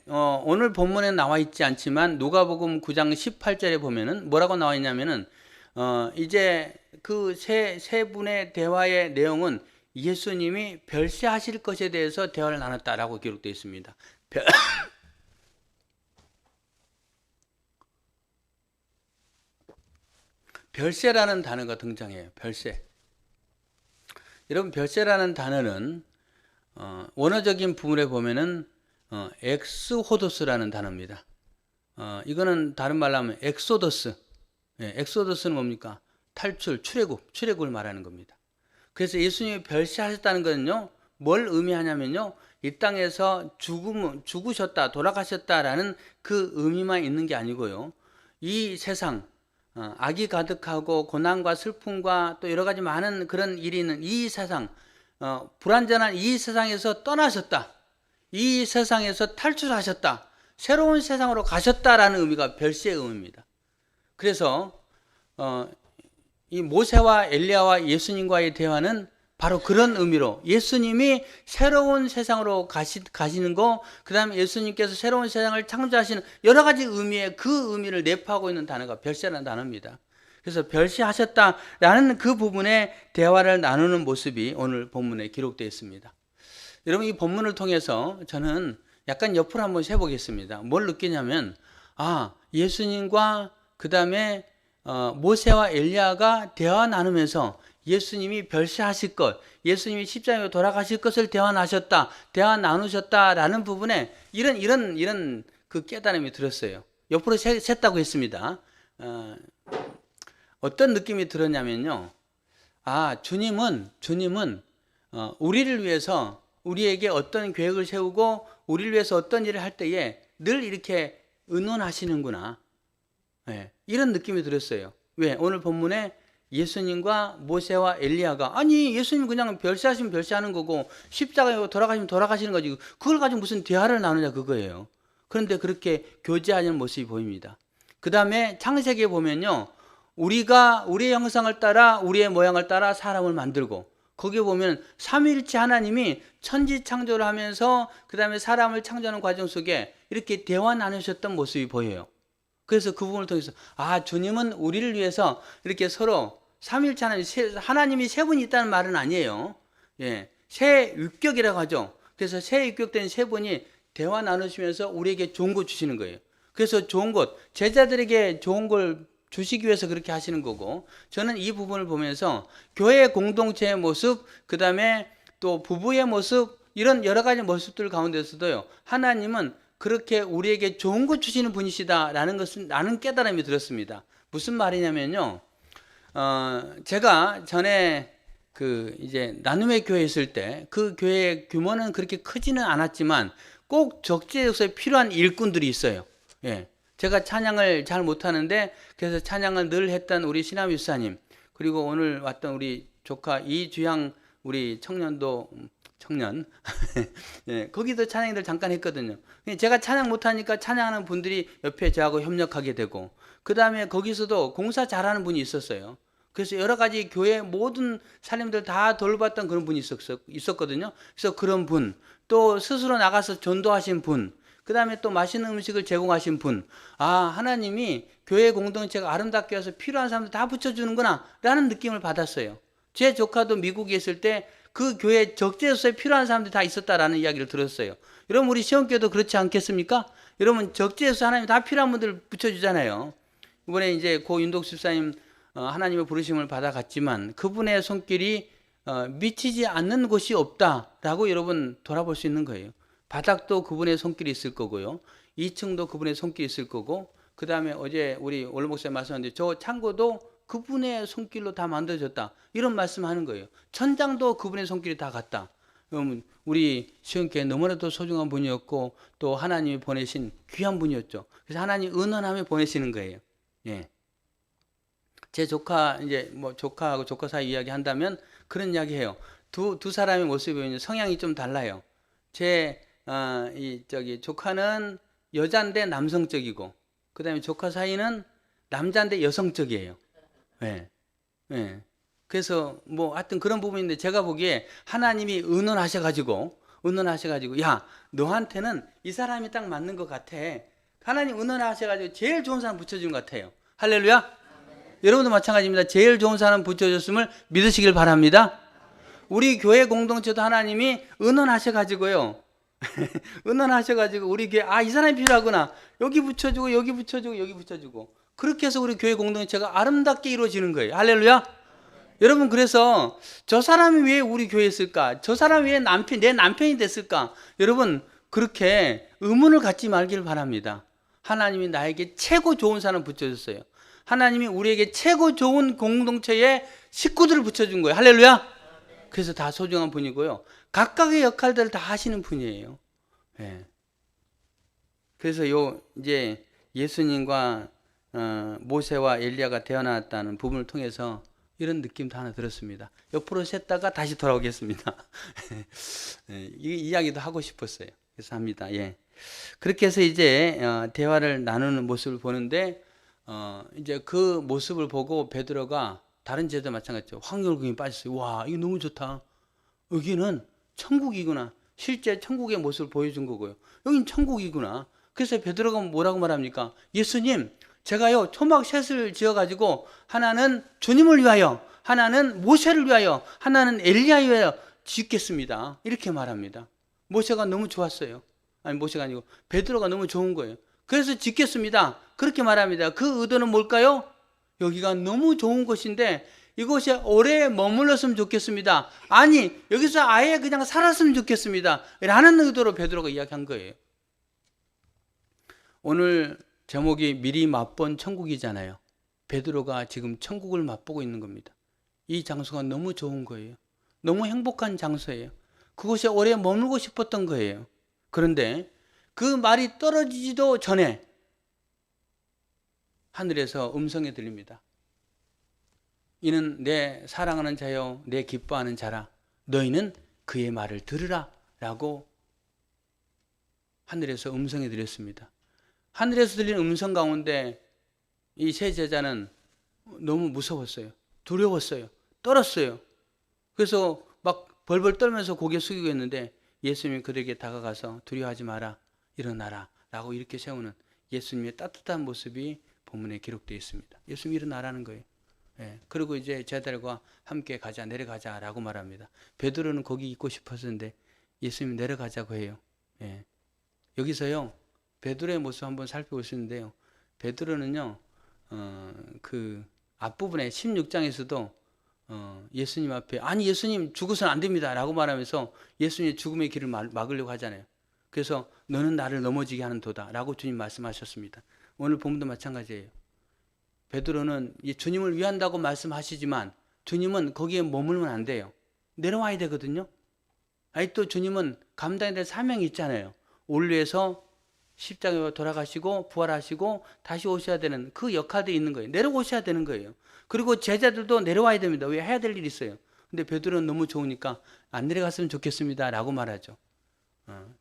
Speaker 1: 오늘 본문에 나와 있지 않지만 누가복음 9장 18절에 보면은 뭐라고 나와 있냐면은 이제 그 세 분의 대화의 내용은 예수님이 별세하실 것에 대해서 대화를 나눴다라고 기록되어 있습니다. 별세라는 단어가 등장해요. 별세. 여러분, 별세라는 단어는 원어적인 부분에 보면은 엑스호도스라는 단어입니다. 이거는 다른 말로 하면 엑소더스. 엑소더스는 뭡니까? 탈출, 출애굽을 말하는 겁니다. 그래서 예수님이 별세하셨다는 것은요, 뭘 의미하냐면요, 이 땅에서 죽으셨다, 돌아가셨다라는 그 의미만 있는 게 아니고요, 이 세상, 악이 가득하고 고난과 슬픔과 또 여러 가지 많은 그런 일이 있는 이 세상, 불완전한 이 세상에서 떠나셨다, 이 세상에서 탈출하셨다, 새로운 세상으로 가셨다라는 의미가 별세의 의미입니다. 그래서 어, 이 모세와 엘리야와 예수님과의 대화는 바로 그런 의미로 예수님이 새로운 세상으로 가시는 거, 그 다음에 예수님께서 새로운 세상을 창조하시는 여러 가지 의미의 그 의미를 내포하고 있는 단어가 별세라는 단어입니다. 그래서 별세하셨다라는 그 부분에 대화를 나누는 모습이 오늘 본문에 기록되어 있습니다. 여러분, 이 본문을 통해서 저는 약간 옆으로 한번 세보겠습니다. 뭘 느끼냐면, 예수님과 그 다음에 모세와 엘리야가 대화 나누면서 예수님이 별세하실 것, 예수님이 십자가에 돌아가실 것을 대화 나누셨다라는 부분에 이런 그 깨달음이 들었어요. 옆으로 셌다고 했습니다. 어떤 느낌이 들었냐면요. 주님은 우리를 위해서 우리에게 어떤 계획을 세우고 우리를 위해서 어떤 일을 할 때에 늘 이렇게 의논하시는구나. 네, 이런 느낌이 들었어요. 왜? 오늘 본문에 예수님과 모세와 엘리야가 예수님 그냥 별세하시면 별세하는 거고 십자가에 돌아가시면 돌아가시는 거지 그걸 가지고 무슨 대화를 나누냐 그거예요. 그런데 그렇게 교제하는 모습이 보입니다. 그 다음에 창세기에 보면요. 우리가 우리의 형상을 따라 우리의 모양을 따라 사람을 만들고 거기에 보면 삼위일체 하나님이 천지 창조를 하면서 그 다음에 사람을 창조하는 과정 속에 이렇게 대화 나누셨던 모습이 보여요. 그래서 그 부분을 통해서 주님은 우리를 위해서 이렇게 서로 삼위일체 하나님이 세 분이 있다는 말은 아니에요. 예, 세 위격이라고 하죠. 그래서 세 위격된 세 분이 대화 나누시면서 우리에게 좋은 것 주시는 거예요. 그래서 좋은 것, 제자들에게 좋은 걸 주시기 위해서 그렇게 하시는 거고, 저는 이 부분을 보면서 교회 공동체의 모습, 그 다음에 또 부부의 모습, 이런 여러 가지 모습들 가운데서도요, 하나님은 그렇게 우리에게 좋은 것 주시는 분이시다라는 것은 나는 깨달음이 들었습니다. 무슨 말이냐면요, 제가 전에 이제 나눔의 교회 있을 때 그 교회의 규모는 그렇게 크지는 않았지만 꼭 적재적소에 필요한 일꾼들이 있어요. 예. 제가 찬양을 잘 못하는데 그래서 찬양을 늘 했던 우리 신하미 유사님, 그리고 오늘 왔던 우리 조카 이주향 우리 청년 예, 거기도 찬양들 잠깐 했거든요. 제가 찬양 못하니까 찬양하는 분들이 옆에 저하고 협력하게 되고, 그 다음에 거기서도 공사 잘하는 분이 있었어요. 그래서 여러 가지 교회 모든 사람들 다 돌봤던 그런 분이 있었거든요. 그래서 그런 분, 또 스스로 나가서 전도하신 분, 그 다음에 또 맛있는 음식을 제공하신 분, 하나님이 교회 공동체가 아름답게 해서 필요한 사람들 다 붙여주는구나 라는 느낌을 받았어요. 제 조카도 미국에 있을 때 그 교회 적재소에 필요한 사람들이 다 있었다라는 이야기를 들었어요. 여러분, 우리 시험교회도 그렇지 않겠습니까? 여러분, 적재소 하나님 다 필요한 분들 붙여주잖아요. 이번에 이제 고 윤독 집사님 하나님의 부르심을 받아갔지만 그분의 손길이 미치지 않는 곳이 없다라고 여러분 돌아볼 수 있는 거예요. 바닥도 그분의 손길이 있을 거고요. 2층도 그분의 손길이 있을 거고, 그 다음에 어제 우리 올 목사님 말씀하셨는데 저 창고도 그분의 손길로 다 만들어졌다. 이런 말씀하는 거예요. 천장도 그분의 손길이 다 갔다. 그러면 우리 시온교회 너무나도 소중한 분이었고 또 하나님이 보내신 귀한 분이었죠. 그래서 하나님 은원함에 보내시는 거예요. 예. 제 조카 이제 뭐 조카하고 조카 사이 이야기 한다면 그런 이야기 해요. 두 사람의 모습이 성향이 좀 달라요. 제 조카는 여잔데 남성적이고, 그 다음에 조카 사이는 남자인데 여성적이에요. 예. 예. 그래서 뭐 하여튼 그런 부분인데 제가 보기에 하나님이 은원하셔가지고, 야, 너한테는 이 사람이 딱 맞는 것 같아. 하나님 은원하셔가지고 제일 좋은 사람 붙여준 것 같아요. 할렐루야. 여러분도 마찬가지입니다. 제일 좋은 사람 붙여줬음을 믿으시길 바랍니다. 우리 교회 공동체도 하나님이 은원하셔가지고요. 은원하셔가지고 우리 교회 이 사람이 필요하구나. 여기 붙여주고 여기 붙여주고 여기 붙여주고, 그렇게 해서 우리 교회 공동체가 아름답게 이루어지는 거예요. 할렐루야. 여러분, 그래서 저 사람이 왜 우리 교회에 있을까? 저 사람이 왜 내 남편이 됐을까? 여러분, 그렇게 의문을 갖지 말기를 바랍니다. 하나님이 나에게 최고 좋은 사람 붙여줬어요. 하나님이 우리에게 최고 좋은 공동체의 식구들을 붙여준 거예요. 할렐루야. 그래서 다 소중한 분이고요. 각각의 역할들을 다 하시는 분이에요. 예. 그래서 이제 예수님과 모세와 엘리야가 태어났다는 부분을 통해서 이런 느낌도 하나 들었습니다. 옆으로 셌다가 다시 돌아오겠습니다. 예, 이 이야기도 하고 싶었어요. 그래서 합니다. 예. 그렇게 해서 이제 대화를 나누는 모습을 보는데 이제 그 모습을 보고 베드로가 다른 제자 마찬가지죠. 황홀금이 빠졌어요. 와, 이거 너무 좋다. 여기는 천국이구나. 실제 천국의 모습을 보여준 거고요. 여긴 천국이구나. 그래서 베드로가 뭐라고 말합니까? 예수님, 제가요 초막 셋을 지어가지고 하나는 주님을 위하여, 하나는 모세를 위하여, 하나는 엘리야를 위하여 짓겠습니다. 이렇게 말합니다. 모세가 너무 좋았어요. 아니, 모세가 아니고 베드로가 너무 좋은 거예요. 그래서 짓겠습니다. 그렇게 말합니다. 그 의도는 뭘까요? 여기가 너무 좋은 곳인데 이곳에 오래 머물렀으면 좋겠습니다. 아니, 여기서 아예 그냥 살았으면 좋겠습니다. 라는 의도로 베드로가 이야기한 거예요. 오늘 제목이 미리 맛본 천국이잖아요. 베드로가 지금 천국을 맛보고 있는 겁니다. 이 장소가 너무 좋은 거예요. 너무 행복한 장소예요. 그곳에 오래 머물고 싶었던 거예요. 그런데 그 말이 떨어지지도 전에 하늘에서 음성이 들립니다. 이는 내 사랑하는 자요, 내 기뻐하는 자라. 너희는 그의 말을 들으라. 라고 하늘에서 음성이 들렸습니다. 하늘에서 들린 음성 가운데 이 세 제자는 너무 무서웠어요. 두려웠어요. 떨었어요. 그래서 막 벌벌 떨면서 고개 숙이고 있는데 예수님이 그들에게 다가가서 두려워하지 마라. 일어나라. 라고 이렇게 세우는 예수님의 따뜻한 모습이 본문에 기록되어 있습니다. 예수님이 일어나라는 거예요. 예, 그리고 이제 제자들과 함께 가자, 내려가자 라고 말합니다. 베드로는 거기 있고 싶었는데 예수님이 내려가자고 해요. 예, 여기서요 베드로의 모습 한번 살펴볼 수 있는데요. 베드로는요 그 앞부분에 16장에서도 예수님 앞에 아니 예수님 죽어서는 안 됩니다 라고 말하면서 예수님의 죽음의 길을 막으려고 하잖아요. 그래서 너는 나를 넘어지게 하는 도다 라고 주님 말씀하셨습니다. 오늘 본문도 마찬가지예요. 베드로는 주님을 위한다고 말씀하시지만 주님은 거기에 머물면 안 돼요. 내려와야 되거든요. 아니 또 주님은 감당해야 될 사명이 있잖아요. 올리에서 십자가에 돌아가시고 부활하시고 다시 오셔야 되는 그 역할도 있는 거예요. 내려오셔야 되는 거예요. 그리고 제자들도 내려와야 됩니다. 왜 해야 될 일이 있어요. 근데 베드로는 너무 좋으니까 안 내려갔으면 좋겠습니다 라고 말하죠.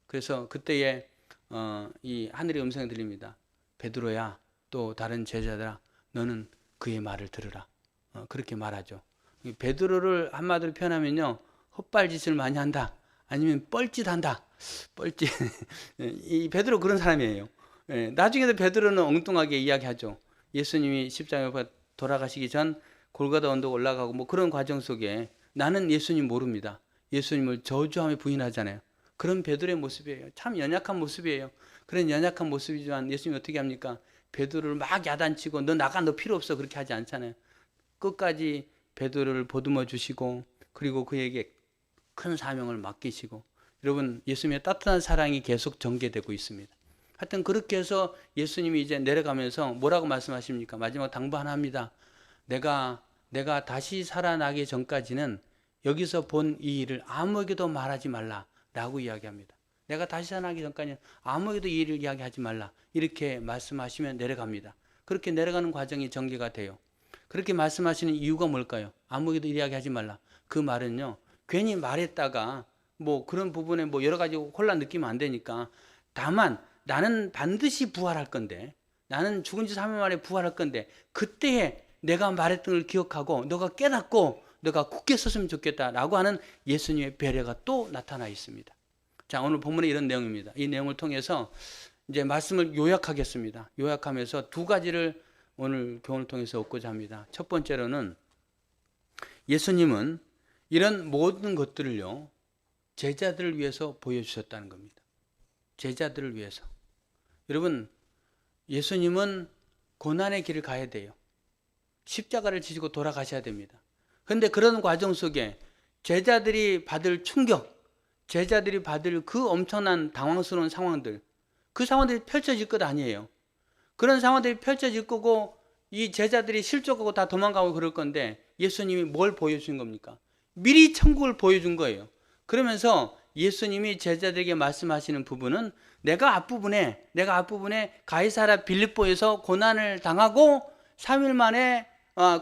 Speaker 1: 그래서 그때에 이 하늘의 음성이 들립니다. 베드로야 또 다른 제자들아 너는 그의 말을 들으라. 그렇게 말하죠. 베드로를 한마디로 표현하면요 헛발짓을 많이 한다 아니면 뻘짓한다. 뻘짓. 이 베드로 그런 사람이에요. 나중에도 베드로는 엉뚱하게 이야기하죠. 예수님이 십자가에 돌아가시기 전 골고다 언덕 올라가고 뭐 그런 과정 속에 나는 예수님 모릅니다. 예수님을 저주하며 부인하잖아요. 그런 베드로의 모습이에요. 참 연약한 모습이에요. 그런 연약한 모습이지만 예수님이 어떻게 합니까? 베드로를 막 야단치고 너 나가 너 필요 없어 그렇게 하지 않잖아요. 끝까지 베드로를 보듬어 주시고 그리고 그에게 큰 사명을 맡기시고 여러분 예수님의 따뜻한 사랑이 계속 전개되고 있습니다. 하여튼 그렇게 해서 예수님이 이제 내려가면서 뭐라고 말씀하십니까? 마지막 당부 하나 합니다. 내가 다시 살아나기 전까지는 여기서 본 이 일을 아무에게도 말하지 말라 라고 이야기합니다. 내가 다시 살아나기 전까지는 아무에게도 이 일을 이야기하지 말라 이렇게 말씀하시면 내려갑니다. 그렇게 내려가는 과정이 전개가 돼요. 그렇게 말씀하시는 이유가 뭘까요? 아무에게도 이야기하지 말라. 그 말은요 괜히 말했다가 뭐 그런 부분에 뭐 여러 가지 혼란 느끼면 안 되니까 다만 나는 반드시 부활할 건데 나는 죽은 지 3일 만에 부활할 건데 그때에 내가 말했던 걸 기억하고 너가 깨닫고 너가 굳게 섰으면 좋겠다라고 하는 예수님의 배려가 또 나타나 있습니다. 자, 오늘 본문에 이런 내용입니다. 이 내용을 통해서 이제 말씀을 요약하겠습니다. 요약하면서 두 가지를 오늘 교훈을 통해서 얻고자 합니다. 첫 번째로는 예수님은 이런 모든 것들을요 제자들을 위해서 보여주셨다는 겁니다. 제자들을 위해서. 여러분 예수님은 고난의 길을 가야 돼요. 십자가를 지시고 돌아가셔야 됩니다. 그런데 그런 과정 속에 제자들이 받을 충격, 제자들이 받을 그 엄청난 당황스러운 상황들, 그 상황들이 펼쳐질 것 아니에요. 그런 상황들이 펼쳐질 거고 이 제자들이 실족하고 다 도망가고 그럴 건데 예수님이 뭘 보여준 겁니까? 미리 천국을 보여준 거예요. 그러면서 예수님이 제자들에게 말씀하시는 부분은 내가 앞부분에 가이사랴 빌립보에서 고난을 당하고 3일 만에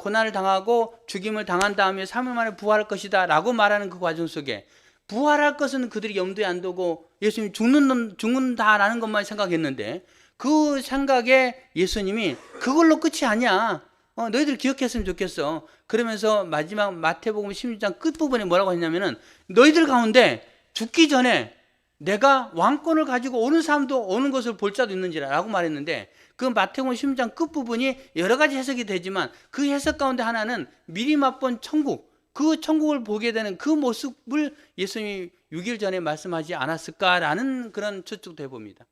Speaker 1: 고난을 당하고 죽임을 당한 다음에 3일 만에 부활할 것이다 라고 말하는 그 과정 속에 부활할 것은 그들이 염두에 안 두고 예수님이 죽는다라는 것만 생각했는데 그 생각에 예수님이 그걸로 끝이 아니야. 너희들 기억했으면 좋겠어. 그러면서 마지막 마태복음 16장 끝부분에 뭐라고 했냐면은 너희들 가운데 죽기 전에 내가 왕권을 가지고 오는 사람도 오는 것을 볼 자도 있는지라 라고 말했는데, 그 마태복음 16장 끝부분이 여러 가지 해석이 되지만 그 해석 가운데 하나는 미리 맛본 천국, 그 천국을 보게 되는 그 모습을 예수님이 6일 전에 말씀하지 않았을까라는 그런 추측도 해봅니다.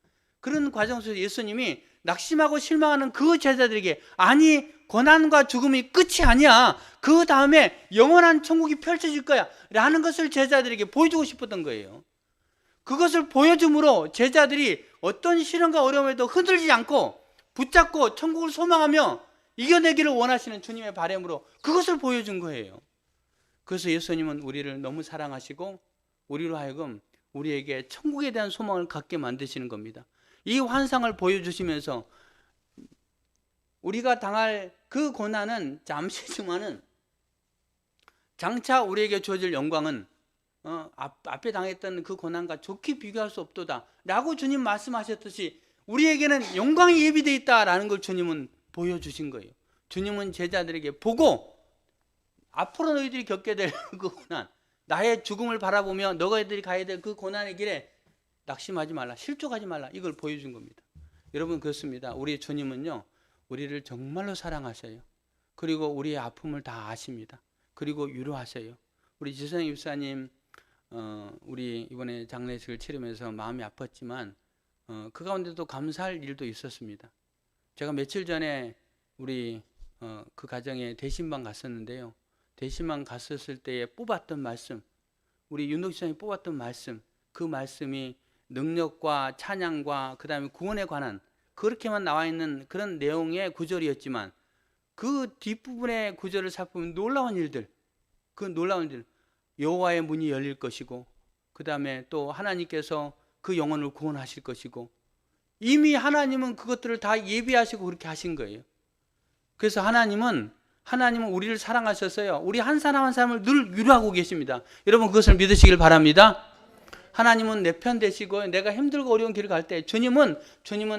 Speaker 1: 그런 과정 속에서 예수님이 낙심하고 실망하는 그 제자들에게, 아니 고난과 죽음이 끝이 아니야, 그 다음에 영원한 천국이 펼쳐질 거야 라는 것을 제자들에게 보여주고 싶었던 거예요. 그것을 보여줌으로 제자들이 어떤 시련과 어려움에도 흔들리지 않고 붙잡고 천국을 소망하며 이겨내기를 원하시는 주님의 바람으로 그것을 보여준 거예요. 그래서 예수님은 우리를 너무 사랑하시고 우리로 하여금 우리에게 천국에 대한 소망을 갖게 만드시는 겁니다. 이 환상을 보여주시면서 우리가 당할 그 고난은 잠시지만은 장차 우리에게 주어질 영광은 앞에 당했던 그 고난과 좋게 비교할 수 없도다 라고 주님 말씀하셨듯이 우리에게는 영광이 예비되어 있다라는 걸 주님은 보여주신 거예요. 주님은 제자들에게 보고 앞으로 너희들이 겪게 될 그 고난, 나의 죽음을 바라보며 너희들이 가야 될 그 고난의 길에 낙심하지 말라, 실족하지 말라, 이걸 보여준 겁니다. 여러분, 그렇습니다. 우리 주님은요, 우리를 정말로 사랑하셔요. 그리고 우리의 아픔을 다 아십니다. 그리고 위로하셔요. 우리 지성 입사님, 우리 이번에 장례식을 치르면서 마음이 아팠지만 그 가운데도 감사할 일도 있었습니다. 제가 며칠 전에 우리 그 가정에 대신방 갔었는데요. 대신방 갔었을 때에 뽑았던 말씀, 우리 윤덕 지사님이 뽑았던 말씀, 그 말씀이 능력과 찬양과 그 다음에 구원에 관한 그렇게만 나와 있는 그런 내용의 구절이었지만 그 뒷부분의 구절을 살펴보면 놀라운 일들, 그 놀라운 일, 여호와의 문이 열릴 것이고 그 다음에 또 하나님께서 그 영혼을 구원하실 것이고, 이미 하나님은 그것들을 다 예비하시고 그렇게 하신 거예요. 그래서 하나님은 우리를 사랑하셔서요, 우리 한 사람 한 사람을 늘 위로하고 계십니다. 여러분, 그것을 믿으시길 바랍니다. 하나님은 내 편 되시고 내가 힘들고 어려운 길을 갈 때 주님은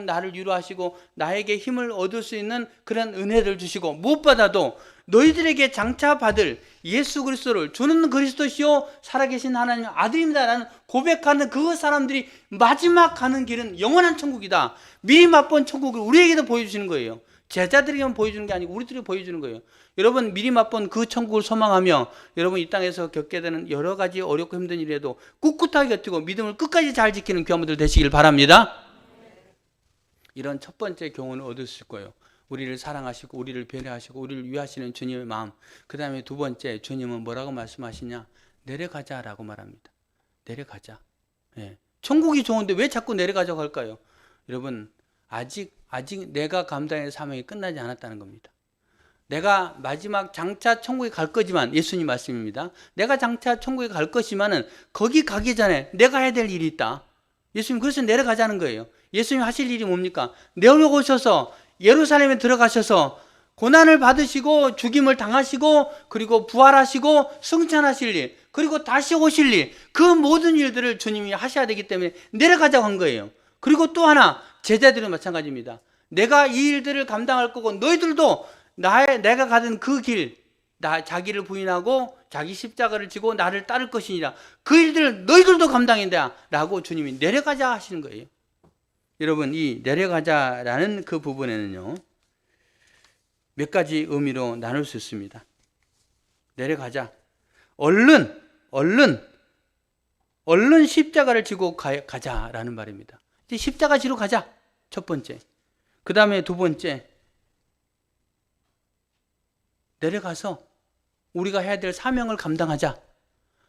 Speaker 1: 나를 위로하시고 나에게 힘을 얻을 수 있는 그런 은혜를 주시고, 무엇보다도 너희들에게 장차 받을 예수 그리스도를, 주는 그리스도시요 살아계신 하나님의 아들입니다라는 고백하는 그 사람들이 마지막 가는 길은 영원한 천국이다, 미리 맛본 천국을 우리에게도 보여주시는 거예요. 제자들에게만 보여주는 게 아니고 우리들이 보여주는 거예요. 여러분, 미리 맛본 그 천국을 소망하며 여러분 이 땅에서 겪게 되는 여러 가지 어렵고 힘든 일에도 꿋꿋하게 버티고 믿음을 끝까지 잘 지키는 귀한 분들 되시길 바랍니다. 이런 첫 번째 교훈을 얻을 수 있고요. 우리를 사랑하시고 우리를 배려하시고 우리를 위하시는 주님의 마음. 그 다음에 두 번째, 주님은 뭐라고 말씀하시냐? 내려가자라고 말합니다. 내려가자. 예. 천국이 좋은데 왜 자꾸 내려가자고 할까요? 여러분, 아직 내가 감당할 사명이 끝나지 않았다는 겁니다. 내가 마지막 장차 천국에 갈 거지만, 예수님 말씀입니다. 내가 장차 천국에 갈 것이면은 거기 가기 전에 내가 해야 될 일이 있다. 예수님 그래서 내려가자는 거예요. 예수님 하실 일이 뭡니까? 내려오셔서 예루살렘에 들어가셔서 고난을 받으시고 죽임을 당하시고 그리고 부활하시고 승천하실 일, 그리고 다시 오실 일, 그 모든 일들을 주님이 하셔야 되기 때문에 내려가자고 한 거예요. 그리고 또 하나, 제자들은 마찬가지입니다. 내가 이 일들을 감당할 거고 너희들도 내가 가던 그 길, 자기를 부인하고 자기 십자가를 지고 나를 따를 것이니라, 그 일들을 너희들도 감당한다 라고 주님이 내려가자 하시는 거예요. 여러분, 이 내려가자라는 그 부분에는요, 몇 가지 의미로 나눌 수 있습니다. 내려가자, 얼른 십자가를 지고 가자라는 말입니다. 이제 십자가 지러 가자, 첫 번째. 그 다음에 두 번째, 내려가서 우리가 해야 될 사명을 감당하자.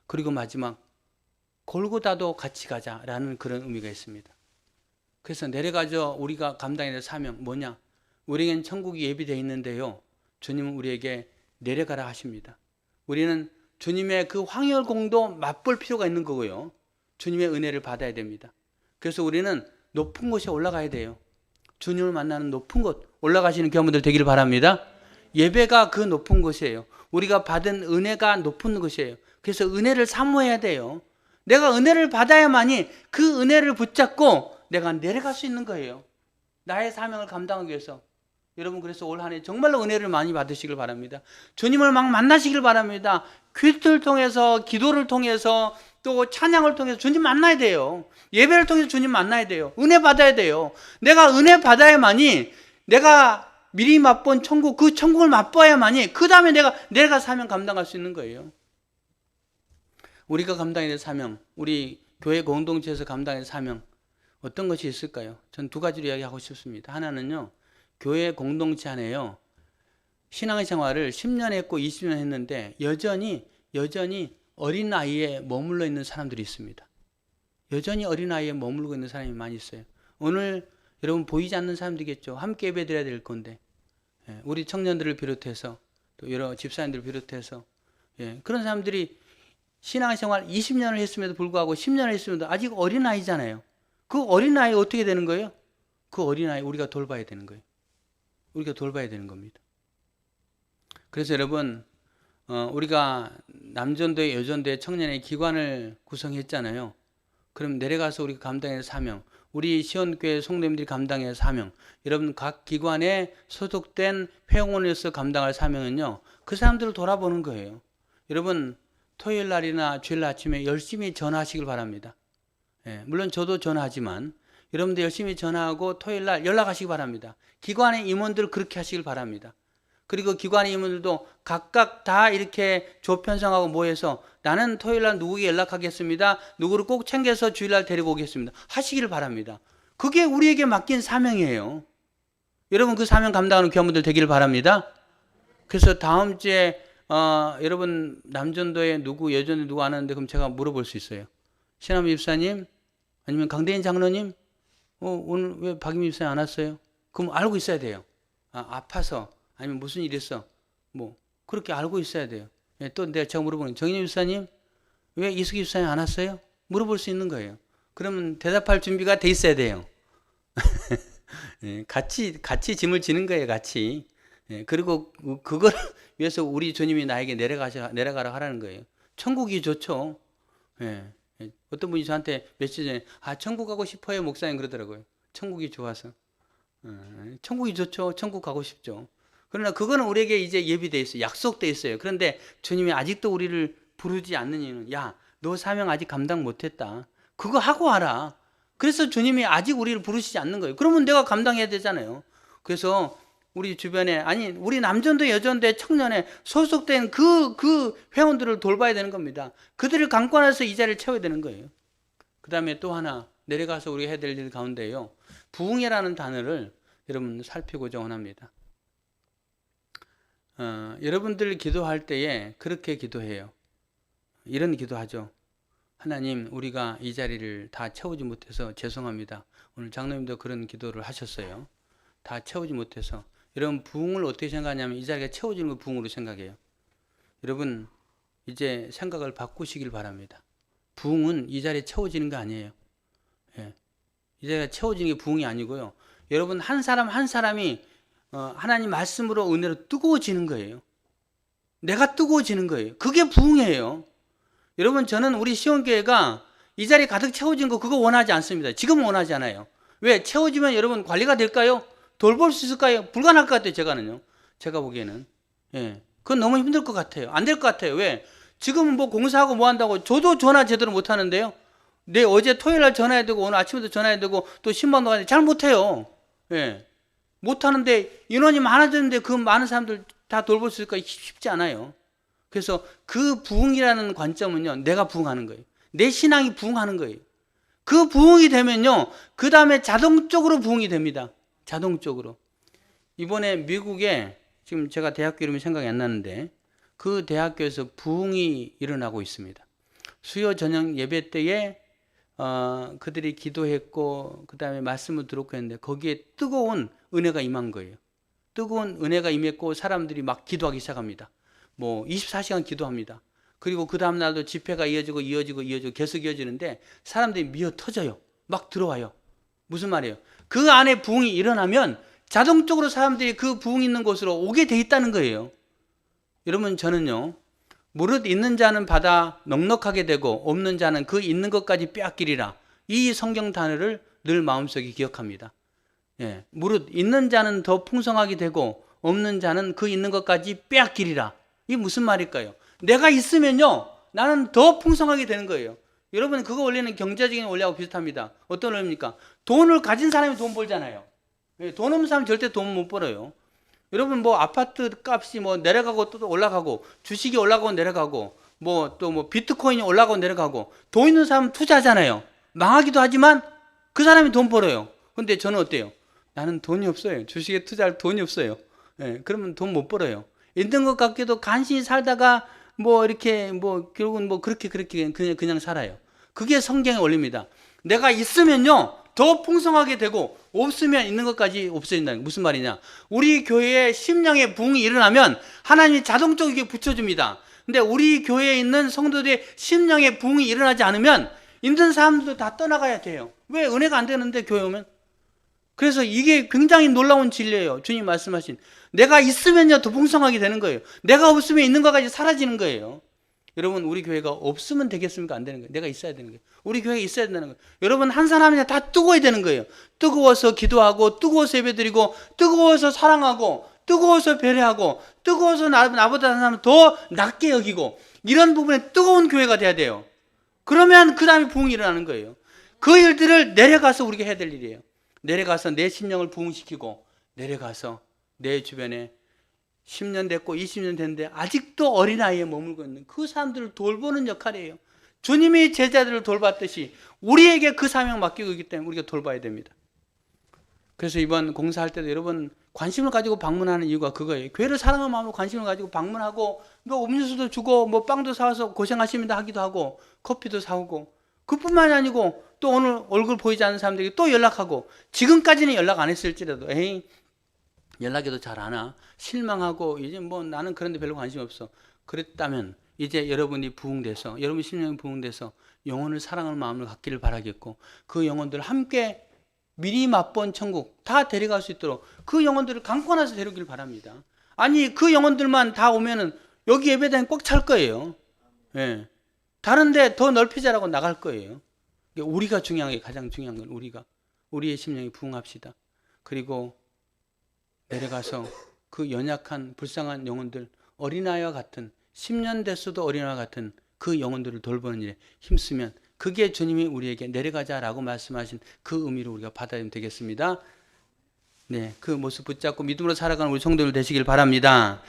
Speaker 1: 그리고 마지막, 골고다도 같이 가자라는 그런 의미가 있습니다. 그래서 내려가죠. 우리가 감당해야 될 사명 뭐냐? 우리에겐 천국이 예비되어 있는데요, 주님은 우리에게 내려가라 하십니다. 우리는 주님의 그 황홀공도 맛볼 필요가 있는 거고요, 주님의 은혜를 받아야 됩니다. 그래서 우리는 높은 곳에 올라가야 돼요. 주님을 만나는 높은 곳 올라가시는 경험들 되기를 바랍니다. 예배가 그 높은 곳이에요. 우리가 받은 은혜가 높은 곳이에요. 그래서 은혜를 사모해야 돼요. 내가 은혜를 받아야만이 그 은혜를 붙잡고 내가 내려갈 수 있는 거예요. 나의 사명을 감당하기 위해서. 여러분, 그래서 올 한 해 정말로 은혜를 많이 받으시길 바랍니다. 주님을 막 만나시길 바랍니다. 퀴즈를 통해서, 기도를 통해서, 또 찬양을 통해서 주님 만나야 돼요. 예배를 통해서 주님 만나야 돼요. 은혜 받아야 돼요. 내가 은혜 받아야만이, 내가 미리 맛본 천국, 그 천국을 맛봐야만이 그 다음에 내가 사명 감당할 수 있는 거예요. 우리가 감당해야 될 사명, 우리 교회 공동체에서 감당해야 될 사명, 어떤 것이 있을까요? 전 두 가지로 이야기하고 싶습니다. 하나는요, 교회 공동체 안에요, 신앙생활을 10년 했고 20년 했는데 여전히 어린 나이에 머물러 있는 사람들이 있습니다. 여전히 어린 나이에 머물고 있는 사람이 많이 있어요. 오늘 여러분 보이지 않는 사람들이겠죠. 함께 예배 드려야 될 건데, 우리 청년들을 비롯해서 또 여러 집사님들을 비롯해서 그런 사람들이 신앙생활 20년을 했음에도 불구하고 10년을 했음에도 아직 어린아이잖아요. 그 어린아이 어떻게 되는 거예요? 그 어린아이 우리가 돌봐야 되는 거예요. 우리가 돌봐야 되는 겁니다. 그래서 여러분, 우리가 남전도회, 여전도회 청년의 기관을 구성했잖아요. 그럼 내려가서 우리가 감당해야 사명, 우리 시온교회 성도님들이 감당해야 사명, 여러분 각 기관에 소속된 회원으로서 감당할 사명은요, 그 사람들을 돌아보는 거예요. 여러분, 토요일 날이나 주일 아침에 열심히 전화하시길 바랍니다. 물론 저도 전화하지만 여러분들 열심히 전화하고 토요일 날 연락하시기 바랍니다. 기관의 임원들 그렇게 하시길 바랍니다. 그리고 기관의 임원들도 각각 다 이렇게 조 편성하고 모여서 나는 토요일 날 누구에게 연락하겠습니다. 누구를 꼭 챙겨서 주일 날 데리고 오겠습니다. 하시기를 바랍니다. 그게 우리에게 맡긴 사명이에요. 여러분 그 사명 감당하는 교회분들 되기를 바랍니다. 그래서 다음 주에 여러분 남전도에 누구, 여전도에 누구 아는데 그럼 제가 물어볼 수 있어요. 신하무 집사님 아니면 강대인 장로님 오늘 왜 박임 집사님 안 왔어요? 그럼 알고 있어야 돼요. 아파서 아니면 무슨 일 있어 뭐 그렇게 알고 있어야 돼요. 또 내가 제가 물어보는 정인영 집사님 왜 이수기 집사님 안 왔어요? 물어볼 수 있는 거예요. 그러면 대답할 준비가 돼 있어야 돼요. 같이 짐을 지는 거예요. 같이. 그리고 그걸 위해서 우리 주님이 나에게 내려가라 하라는 거예요. 천국이 좋죠. 어떤 분이 저한테 며칠 전에 천국 가고 싶어요 목사님 그러더라고요. 천국이 좋아서. 천국이 좋죠. 천국 가고 싶죠. 그러나 그거는 우리에게 이제 예비돼 있어요. 약속돼 있어요. 그런데 주님이 아직도 우리를 부르지 않는 이유는 너 사명 아직 감당 못했다. 그거 하고 와라. 그래서 주님이 아직 우리를 부르시지 않는 거예요. 그러면 내가 감당해야 되잖아요. 그래서 우리 주변에 우리 남전도 여전도에 청년에 소속된 그 회원들을 돌봐야 되는 겁니다. 그들을 강권해서 이 자리를 채워야 되는 거예요. 그 다음에 또 하나 내려가서 우리가 해야 될 일 가운데요. 부흥회라는 단어를 여러분 살피고자 원합니다. 여러분들 기도할 때에 그렇게 기도해요. 이런 기도하죠. 하나님 우리가 이 자리를 다 채우지 못해서 죄송합니다. 오늘 장로님도 그런 기도를 하셨어요. 다 채우지 못해서. 여러분 부흥을 어떻게 생각하냐면 이 자리가 채워지는 걸 부흥으로 생각해요. 여러분 이제 생각을 바꾸시길 바랍니다. 부흥은 이 자리에 채워지는 거 아니에요. 이 자리가 채워지는 게 부흥이 아니고요. 여러분 한 사람 한 사람이 하나님 말씀으로 은혜로 뜨거워지는 거예요. 내가 뜨거워지는 거예요. 그게 부흥이에요. 여러분 저는 우리 시온교회가 이 자리 가득 채워진 거 그거 원하지 않습니다. 지금은 원하지 않아요. 왜? 채워지면 여러분 관리가 될까요? 돌볼 수 있을까요? 불가능할 것 같아요. 제가 보기에는. 그건 너무 힘들 것 같아요. 안 될 것 같아요. 왜? 지금은 뭐 공사하고 뭐 한다고 저도 전화 제대로 못 하는데요. 어제 토요일 날 전화해야 되고 오늘 아침에도 전화해야 되고 또 신방도 가야 잘 못해요. 못 하는데 인원이 많아졌는데 그 많은 사람들 다 돌볼 수 있을까? 쉽지 않아요. 그래서 그 부흥이라는 관점은요. 내가 부흥하는 거예요. 내 신앙이 부흥하는 거예요. 그 부흥이 되면요. 그 다음에 자동적으로 부흥이 됩니다. 자동적으로. 이번에 미국에 지금 제가 대학교 이름이 생각이 안 나는데 그 대학교에서 부흥이 일어나고 있습니다. 수요 저녁 예배 때에 그들이 기도했고 그 다음에 말씀을 들었고 했는데 거기에 뜨거운 은혜가 임한 거예요. 뜨거운 은혜가 임했고 사람들이 막 기도하기 시작합니다. 뭐 24시간 기도합니다. 그리고 그 다음날도 집회가 이어지고 계속 이어지는데 사람들이 미어 터져요. 막 들어와요. 무슨 말이에요? 그 안에 부흥이 일어나면 자동적으로 사람들이 그 부흥 있는 곳으로 오게 돼 있다는 거예요. 여러분 저는요. 무릇 있는 자는 받아 넉넉하게 되고 없는 자는 그 있는 것까지 빼앗기리라. 이 성경 단어를 늘 마음속에 기억합니다. 예, 무릇 있는 자는 더 풍성하게 되고 없는 자는 그 있는 것까지 빼앗기리라. 이게 무슨 말일까요? 내가 있으면요, 나는 더 풍성하게 되는 거예요. 여러분, 그거 원리는 경제적인 원리하고 비슷합니다. 어떤 원리입니까? 돈을 가진 사람이 돈 벌잖아요. 예, 돈 없는 사람은 절대 돈 못 벌어요. 여러분, 뭐 아파트 값이 뭐 내려가고 또 올라가고, 주식이 올라가고 내려가고, 뭐 또 뭐 비트코인이 올라가고 내려가고, 돈 있는 사람은 투자하잖아요. 망하기도 하지만 그 사람이 돈 벌어요. 근데 저는 어때요? 나는 돈이 없어요. 주식에 투자할 돈이 없어요. 예, 그러면 돈 못 벌어요. 있는 것 같기도 간신히 살다가 뭐 이렇게 뭐 결국은 뭐 그렇게 그냥 살아요. 그게 성경의 원리입니다. 내가 있으면요, 더 풍성하게 되고 없으면 있는 것까지 없어진다는 게 무슨 말이냐? 우리 교회에 심령의 부흥이 일어나면 하나님이 자동적으로 이게 붙여줍니다. 근데 우리 교회에 있는 성도들의 심령의 부흥이 일어나지 않으면 있는 사람들도 다 떠나가야 돼요. 왜? 은혜가 안 되는데 교회 오면? 그래서 이게 굉장히 놀라운 진리예요. 주님 말씀하신 내가 있으면요 더 풍성하게 되는 거예요. 내가 없으면 있는 것까지 사라지는 거예요. 여러분, 우리 교회가 없으면 되겠습니까? 안 되는 거예요. 내가 있어야 되는 거예요. 우리 교회가 있어야 된다는 거예요. 여러분, 한 사람이 다 뜨거워야 되는 거예요. 뜨거워서 기도하고, 뜨거워서 예배드리고, 뜨거워서 사랑하고, 뜨거워서 배려하고, 뜨거워서 나보다 다른 사람을 더 낮게 여기고, 이런 부분에 뜨거운 교회가 돼야 돼요. 그러면 그 다음에 부흥이 일어나는 거예요. 그 일들을 내려가서 우리가 해야 될 일이에요. 내려가서 내 심령을 부흥시키고, 내려가서 내 주변에 10년 됐고 20년 됐는데 아직도 어린아이에 머물고 있는 그 사람들을 돌보는 역할이에요. 주님이 제자들을 돌봤듯이 우리에게 그 사명 맡기고 있기 때문에 우리가 돌봐야 됩니다. 그래서 이번 공사할 때도 여러분 관심을 가지고 방문하는 이유가 그거예요. 교회를 사랑하는 마음으로 관심을 가지고 방문하고 뭐 음료수도 주고 뭐 빵도 사와서 고생하십니다 하기도 하고 커피도 사오고, 그뿐만이 아니고 또 오늘 얼굴 보이지 않는 사람들에게 또 연락하고, 지금까지는 연락 안 했을지라도 에이 연락해도 잘 안 와, 실망하고 이제 뭐 나는 그런 데 별로 관심 없어, 그랬다면 이제 여러분이 부흥돼서, 여러분 심령이 부흥돼서 영혼을 사랑하는 마음을 갖기를 바라겠고, 그 영혼들 함께 미리 맛본 천국 다 데려갈 수 있도록 그 영혼들을 강권해서 데려오길 바랍니다. 아니 그 영혼들만 다 오면은 여기 예배당이 꽉 찰 거예요. 예. 다른데 더 넓히자라고 나갈 거예요. 우리가 중요한 게, 가장 중요한 건 우리의 심령이 부흥합시다. 그리고 내려가서 그 연약한 불쌍한 영혼들, 어린아이와 같은 10년 됐어도 어린아이와 같은 그 영혼들을 돌보는 일에 힘쓰면 그게 주님이 우리에게 내려가자라고 말씀하신 그 의미로 우리가 받아들이면 되겠습니다. 네, 그 모습 붙잡고 믿음으로 살아가는 우리 성도들 되시길 바랍니다.